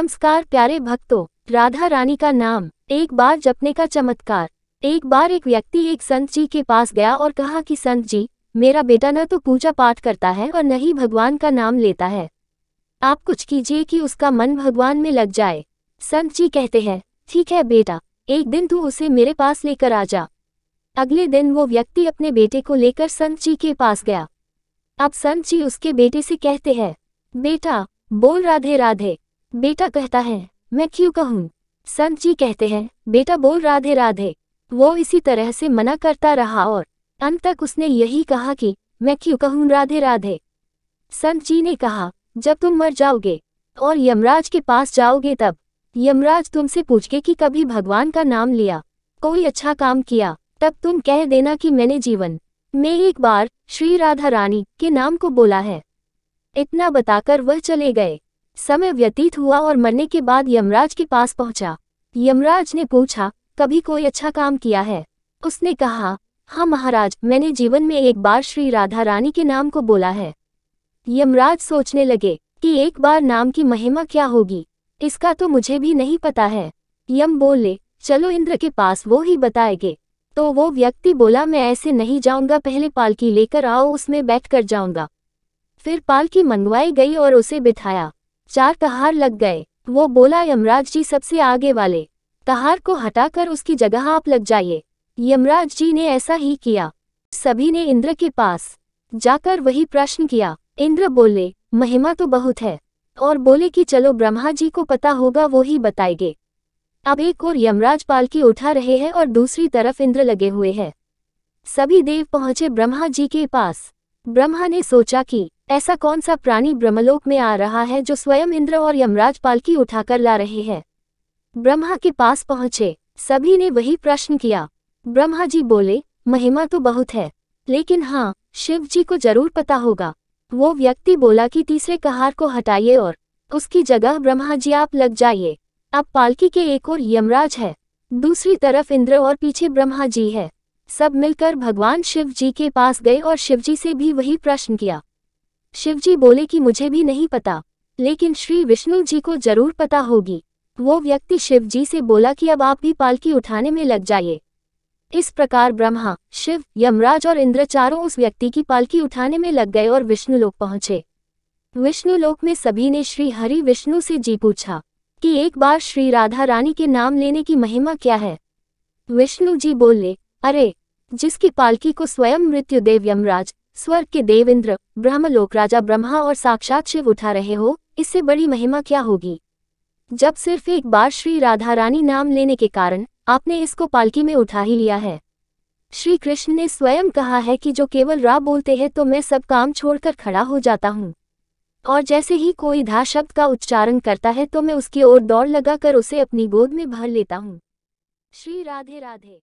नमस्कार प्यारे भक्तों, राधा रानी का नाम एक बार जपने का चमत्कार। एक बार एक व्यक्ति एक संत जी के पास गया और कहा कि संत जी, मेरा बेटा न तो पूजा पाठ करता है और न ही भगवान का नाम लेता है। आप कुछ कीजिए कि उसका मन भगवान में लग जाए। संत जी कहते हैं, ठीक है बेटा, एक दिन तू उसे मेरे पास लेकर आ जा। अगले दिन वो व्यक्ति अपने बेटे को लेकर संत जी के पास गया। अब संत जी उसके बेटे से कहते हैं, बेटा बोल राधे राधे। बेटा कहता है, मैं क्यों कहूँ। संत जी कहते हैं, बेटा बोल राधे राधे। वो इसी तरह से मना करता रहा और अंत तक उसने यही कहा कि मैं क्यों कहूँ राधे राधे। संत जी ने कहा, जब तुम मर जाओगे और यमराज के पास जाओगे तब यमराज तुमसे पूछे कि कभी भगवान का नाम लिया, कोई अच्छा काम किया, तब तुम कह देना कि मैंने जीवन में एक बार श्री राधा रानी के नाम को बोला है। इतना बताकर वह चले गए। समय व्यतीत हुआ और मरने के बाद यमराज के पास पहुंचा। यमराज ने पूछा, कभी कोई अच्छा काम किया है। उसने कहा, हाँ महाराज, मैंने जीवन में एक बार श्री राधा रानी के नाम को बोला है। यमराज सोचने लगे कि एक बार नाम की महिमा क्या होगी, इसका तो मुझे भी नहीं पता है। यम बोले, चलो इंद्र के पास, वो ही बताएंगे। तो वो व्यक्ति बोला, मैं ऐसे नहीं जाऊंगा, पहले पालकी लेकर आओ, उसमें बैठ कर जाऊंगा। फिर पालकी मंगवाई गई और उसे बिठाया। 4 कहार लग गए। वो बोला, यमराज जी सबसे आगे वाले कहार को हटाकर उसकी जगह आप लग जाइए। यमराज जी ने ऐसा ही किया। सभी ने इंद्र के पास जाकर वही प्रश्न किया। इंद्र बोले, महिमा तो बहुत है, और बोले कि चलो ब्रह्मा जी को पता होगा, वो ही बताएंगे। अब एक और यमराज पालकी उठा रहे हैं और दूसरी तरफ इंद्र लगे हुए हैं। सभी देव पहुंचे ब्रह्मा जी के पास। ब्रह्मा ने सोचा कि ऐसा कौन सा प्राणी ब्रह्मलोक में आ रहा है जो स्वयं इंद्र और यमराज पालकी उठाकर ला रहे हैं। ब्रह्मा के पास पहुंचे, सभी ने वही प्रश्न किया। ब्रह्मा जी बोले, महिमा तो बहुत है, लेकिन हाँ, शिव जी को जरूर पता होगा। वो व्यक्ति बोला कि तीसरे कहार को हटाइए और उसकी जगह ब्रह्मा जी आप लग जाइए। अब पालकी के एक और यमराज है, दूसरी तरफ इंद्र और पीछे ब्रह्मा जी है। सब मिलकर भगवान शिव जी के पास गए और शिव जी से भी वही प्रश्न किया। शिव जी बोले कि मुझे भी नहीं पता, लेकिन श्री विष्णु जी को जरूर पता होगी। वो व्यक्ति शिव जी से बोला कि अब आप भी पालकी उठाने में लग जाइए। इस प्रकार ब्रह्मा, शिव, यमराज और इंद्र चारों उस व्यक्ति की पालकी उठाने में लग गए और विष्णुलोक पहुंचे। विष्णुलोक में सभी ने श्री हरि विष्णु से जी पूछा कि एक बार श्री राधा रानी के नाम लेने की महिमा क्या है। विष्णु जी बोले, अरे, जिसकी पालकी को स्वयं मृत्युदेव यमराज, स्वर्ग के देव इंद्र, ब्रह्मलोक राजा ब्रह्मा और साक्षात शिव उठा रहे हो, इससे बड़ी महिमा क्या होगी। जब सिर्फ एक बार श्री राधा रानी नाम लेने के कारण आपने इसको पालकी में उठा ही लिया है। श्री कृष्ण ने स्वयं कहा है कि जो केवल रा बोलते हैं तो मैं सब काम छोड़कर खड़ा हो जाता हूँ, और जैसे ही कोई धा शब्द का उच्चारण करता है तो मैं उसकी ओर दौड़ लगाकर उसे अपनी गोद में भर लेता हूँ। श्री राधे राधे।